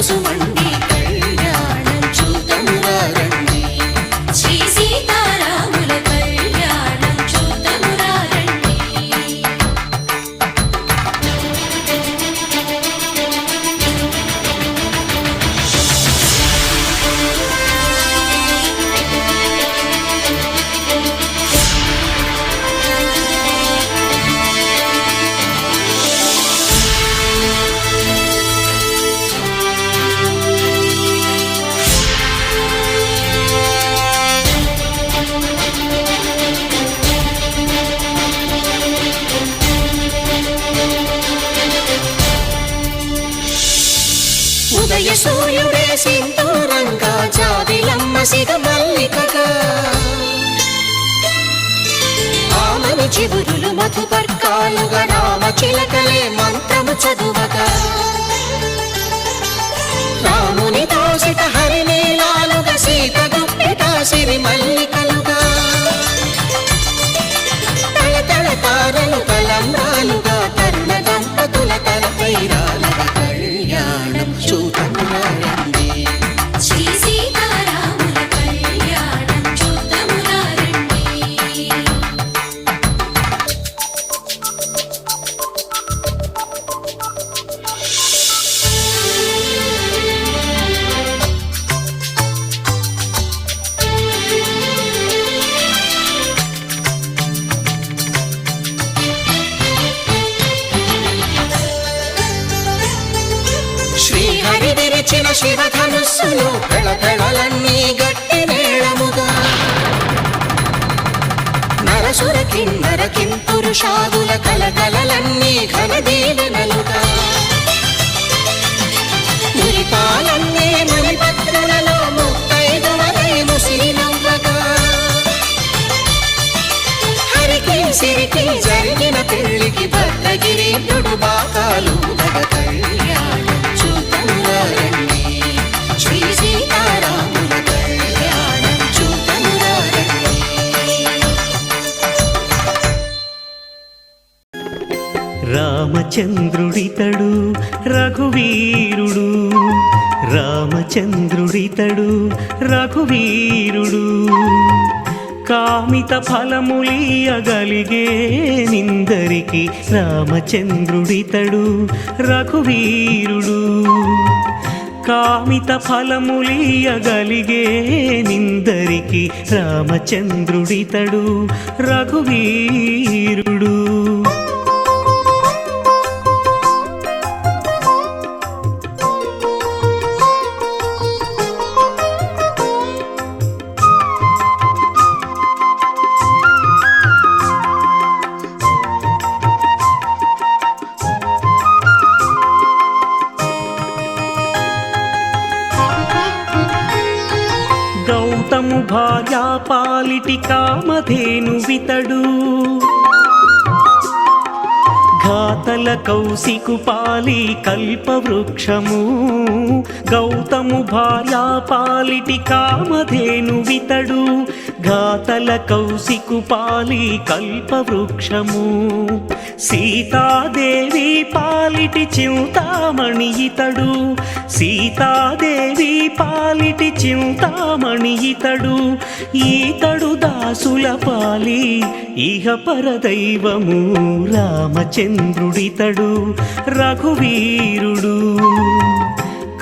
సుమండి కళ్యాణం చూద్దామురా రండి. శ్రీ సీతారాముల కళ్యాణం చూద్దామురా రండి. ఉదయ సూర్యుడే సింధూరంగా జాబిలమ్మ సిగ మల్లికగా ఆమని చివురులు మధుపర్కాలుగా రామ చిలకలే మంత్రము చదువగా రాముని దోసిట హరినీలాలుగా సీత గుప్పిట సిరి మల్లికలుగా తల తల తారలు తలంబ్రాలుగా తరుణ దంపతుల తలపై రాలుగా కళ్యాణం చూద్దామురా రండి. శ్రీ సీతారాముల కళ్యాణం చూద్దామురా రండి. శ్రీహరి విరిచిన శివధనుస్సులో కళకళలన్నీ గట్టి మేళముగా నరసుర కిన్నర కింపురుషాదుల కలకలలన్నీ ఘన దీవెనలుగా మురిపాలన్నీ మునిపత్రులలో ముత్తైదువలై ముసిరి నవ్వగా హరికి సిరికి జరిగిన పెళ్లికి భద్రగిరీంద్రుడు బాకాలు కళ్యాణం చూద్దామురా రండి. శ్రీ సీతారాముల కళ్యాణం చూద్దామురా రండి. రామచంద్రుడితడు రఘువీరుడు, రామచంద్రుడితడు రఘువీరుడు, కామిత ఫలములియగలిగే నిందరికి రామచంద్రుడితడు రఘువీరుడు, కామిత ఫలములియగలిగే నిందరికి రామచంద్రుడితడు రఘువీరుడు. గౌతము భార్యా పాలిటి కామధేనువితడు, ఘాతల కౌశికు పాలి కల్పవృక్షము. గౌతము భార్యా పాలిటి కామధేనువితడు, ఘాతల కౌశికు పాలి కల్పవృక్షము. సీతాదేవి పాలిటి చింతామణి ఇతడు, సీతాదేవి పాలిటి చింతామణి ఇతడు, ఈతడు దాసుల పాలి ఇహ పరదైవము రామచంద్రుడితడు రఘువీరుడు,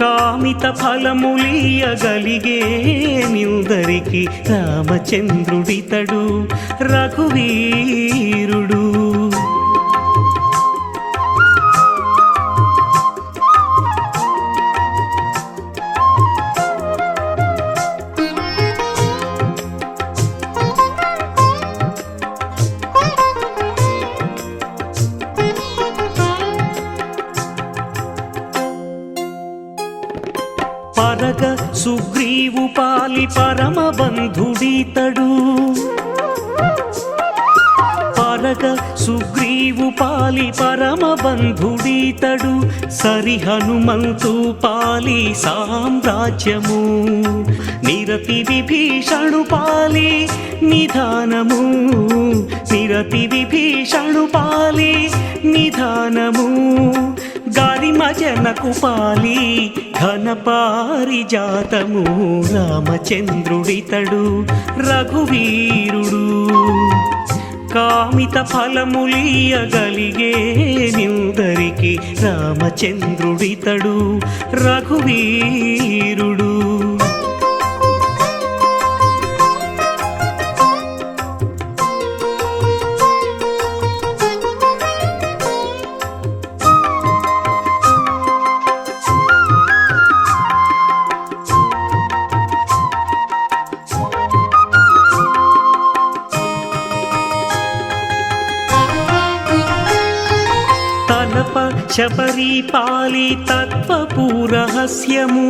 కామిత ఫలములియగలిగే నిందరికి రామచంద్రుడితడు రఘువీరుడు. పరగ సుగ్రీవు పాలి పరమ బంధుడితడు, పరగ సుగ్రీవు పాలి పరమ బంధుడితడు, సరి హనుమంతు పాలి సామ్రాజ్యము. నిరతి విభీషణు పాలి నిధానము, నిరతి విభీషణు పాలి నిధానము. గారిమ భజనకు పాలి ఘన పారిజాతము రామచంద్రుడితడు రఘువీరుడు కామిత ఫలములియగలిగే నిందరికి రామచంద్రుడితడు రఘువీరుడు శబరి పాలి తత్వపు రహస్యము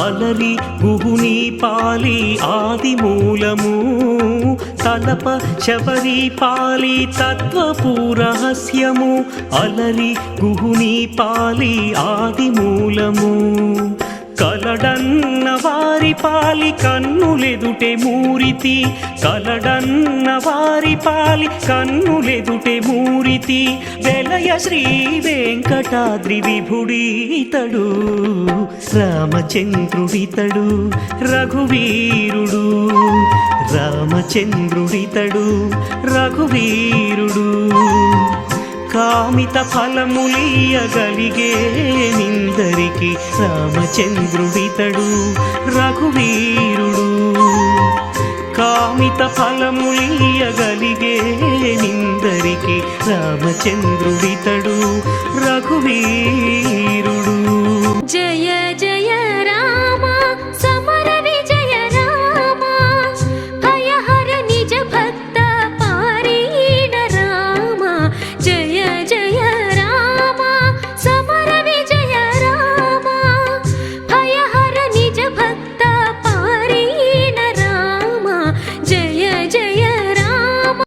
అలరి గుహుని పాలి ఆది మూలము తలప శబరి పాలి తత్వపు రహస్యము అలరి గుహుని పాలి ఆది మూలము కలడన్న వారి పాలి కన్నులెదుటే మూరితి కలడన్న వారి పాలి కన్నులెదుటే మూరితి వెలయ శ్రీ వెంకటాద్రి విభుడీతడు రామచంద్రుడితడు రఘువీరుడు రామచంద్రుడితడు రఘువీరుడు కామిత ఫలములియగలిగే నిందరికి రామచంద్రుడితడు రఘువీరుడు కామిత ఫలములియగలిగే నిందరికి రామచంద్రుడితడు రఘువీరుడు జయ జయ రామ సమర విజయ రామ భయహర నిజ భక్త పారీణ రామ జయ జయ రామ సమర విజయ రామ భయహర నిజ భక్త పారీణ రామ జయ జయ Rama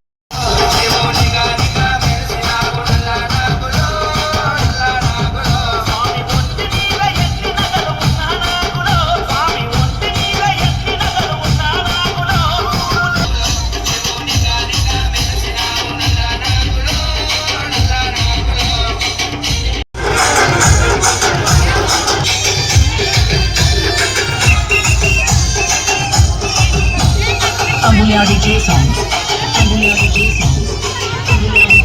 Amulya DJ songs. Amulya DJ songs. Amulya DJ songs.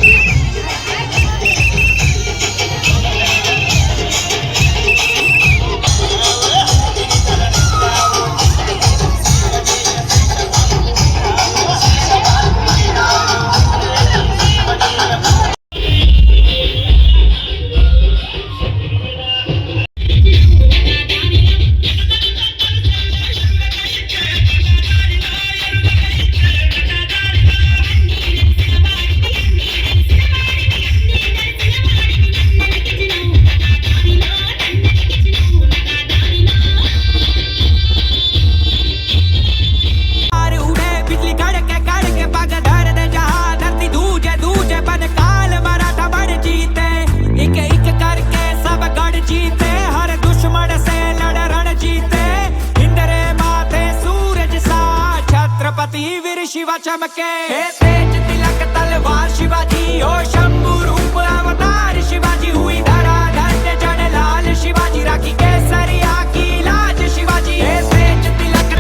Shiva चमके तेज तिलक तलवार शिवाजी ओ शंभु रूप अवतार शिवाजी हुई धरा धन्य जन लाल शिवाजी राखी केसरिया की लाज शिवाजी तेज तिलक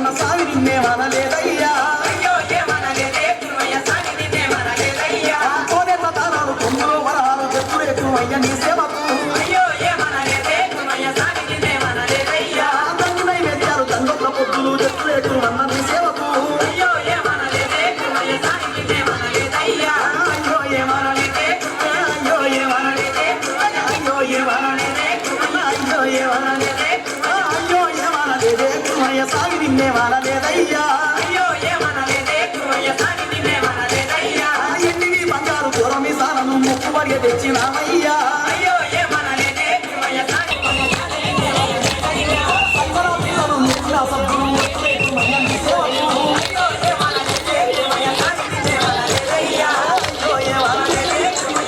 కన్న సామి నిన్నే మనలేదయ్యా అయ్యో ఏమనలేదే కురుమయ్య సాని నిన్నే మనలేదయ్యా కోనేత తానాలు కొమ్ములు వరాలు చెప్పులు ఎక్కువయ్య నీ సేవకు అయ్యో ఏమనలేదే కురుమయ్య సాని నిన్నే మనలేదయ్యా తండ్రి నైవేద్యాలు తండ్రుల పొద్దులు చెప్పులు ఎక్కువన్న నీ సేవకు అయ్యో ఏమనలేదే కురుమయ్య సాని నిన్నే మనలేదయ్యా అయ్యో ఏమనలేదే అయ్యో ఏమనలేదే అయ్యో ఏమనలేదే అయ్యో ఏమనలేదే అయ్యో ఏమనలేదే కుమయ్య సాగి నిన్నే మనలేదయ్యా అయ్యో ఏమనలేదే కురుమయ్య సాని నిన్నే మనలేదయ్యా ఎన్నివి బంగారు దూరమి సానను ముక్కుబడి తెచ్చినామయ్యా అయ్యో ఏమనలేదే కురుమయ్య సాని సంబరం పిల్లలు ముక్కిన సభ్యులు వచ్చే కుమయ్య నీ సేవకు అయ్యో ఏమనలేదే కురుమయ్య సాని నిన్నే మనలేదయ్యా అయ్యో ఏమనలేదే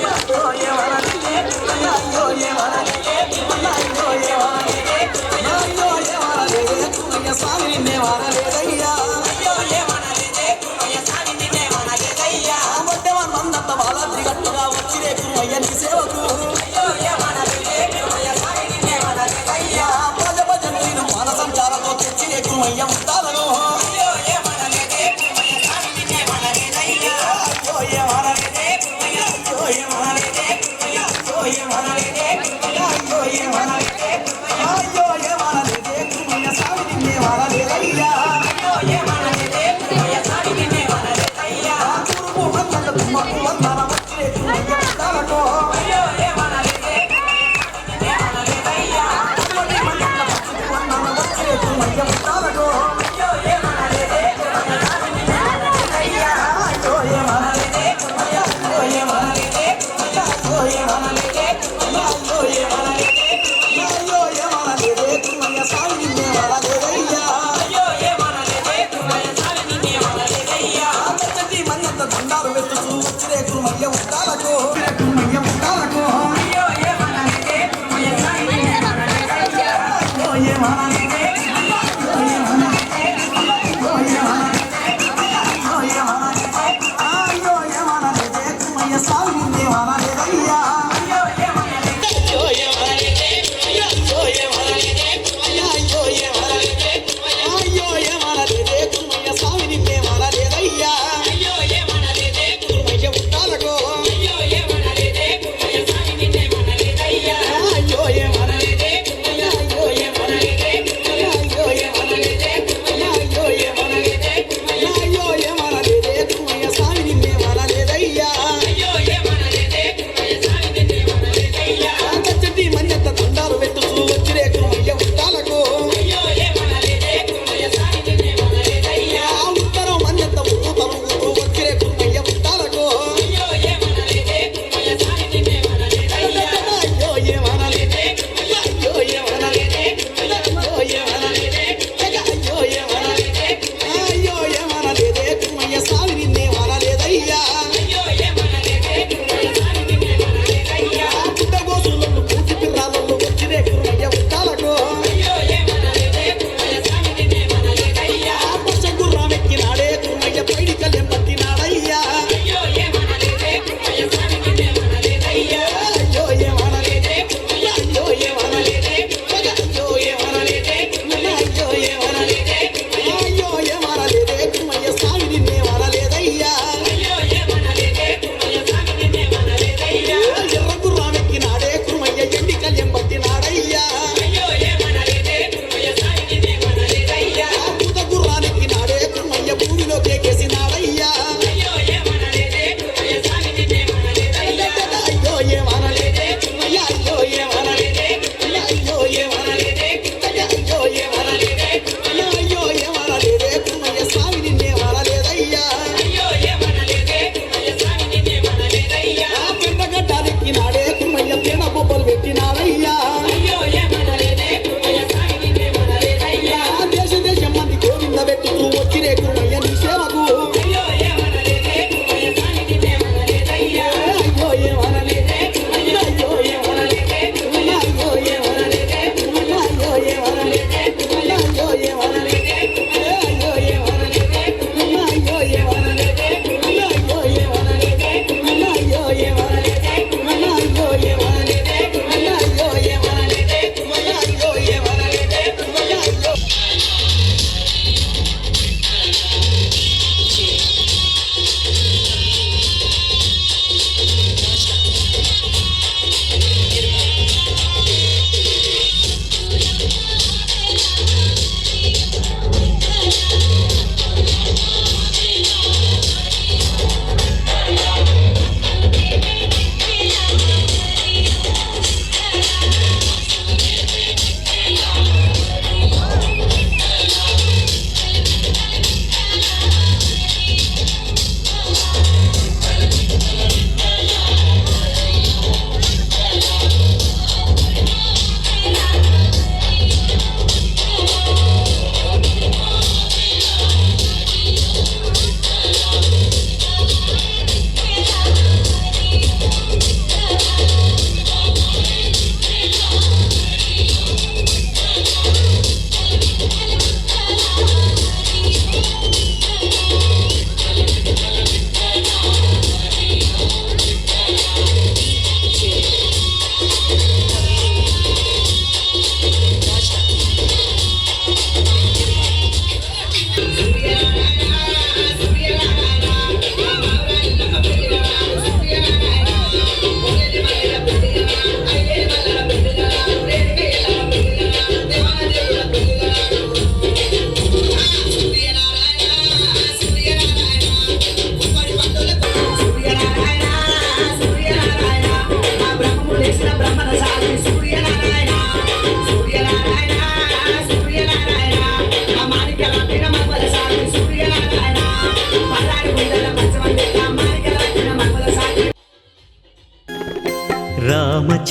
అయ్యో ఏమనలేదే అయ్యో ఏమనలేదే అయ్యో ఏమనలేదే అయ్యో ఏమనలేదే కుమయ్య సాగి నిన్నే మనలేదయ్యా అయ్యో ఏమనలేదే కురుమయ్య సాని నిన్నే మనలేదయ్యా మందంత బాలాద్రి గట్టుగా వచ్చిరే కుమయ్య నీ సేవకు అయ్యో ఏమనలేదే కురుమయ్య సాని నిన్నే మనలేదయ్యా భజ భజన నేను మాన సంచారంతో తెచ్చిరే కుమయ్య ముత్తాలను అయ్యో ఏమనలేదే కురుమయ్య సాని నిన్నే మనలేదయ్యా అయ్యో ఏమనలేదే అయ్యో ఏమనలేదే అయ్యో ఏమనలేదే అయ్యో ఏమనలేదే అయ్యో ఏమనలేదే కుమయ్య సామి నిన్నే మనలేదయ్యా అయ్యో ఏమనలేదే కురుమయ్య సాని నిన్నే మనలేదయ్యా కురుము మందంత కుమ్మకు వందన వచ్చిరే కుమయ్య ముత్తాలకు అయ్యో ఏమనలేదే నిన్నే మనలేదయ్యా వందన వచ్చిరే కుమయ్య ముత్తాలకు అయ్యో ఏమనలేదే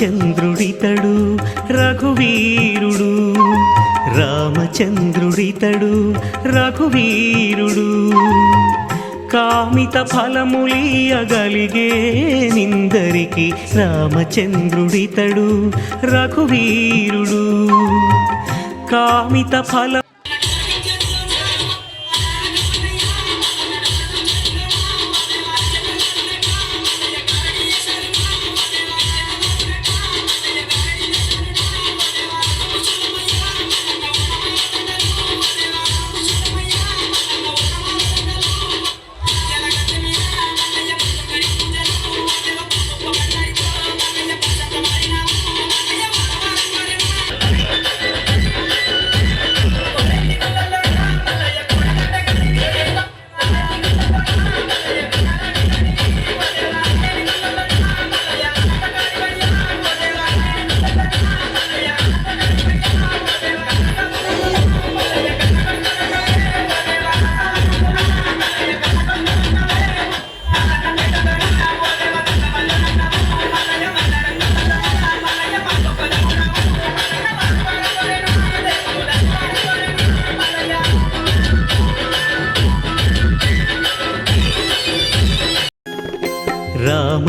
రామచంద్రుడితడు రఘువీరుడు రామచంద్రుడితడు రఘువీరుడు కామిత ఫలములియగలిగే నిందరికి రామచంద్రుడితడు రఘువీరుడు కామిత ఫల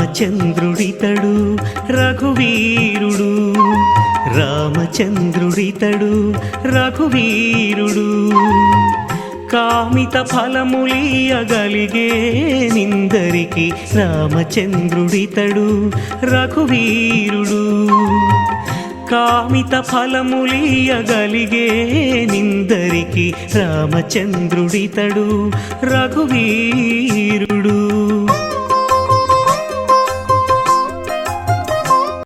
రామచంద్రుడితడు రఘువీరుడు రామచంద్రుడితడు రఘువీరుడు కామిత ఫలములియగలిగే నిందరికి రామచంద్రుడితడు రఘువీరుడు కామిత ఫలములియగలిగే నిందరికి రామచంద్రుడితడు రఘువీరుడు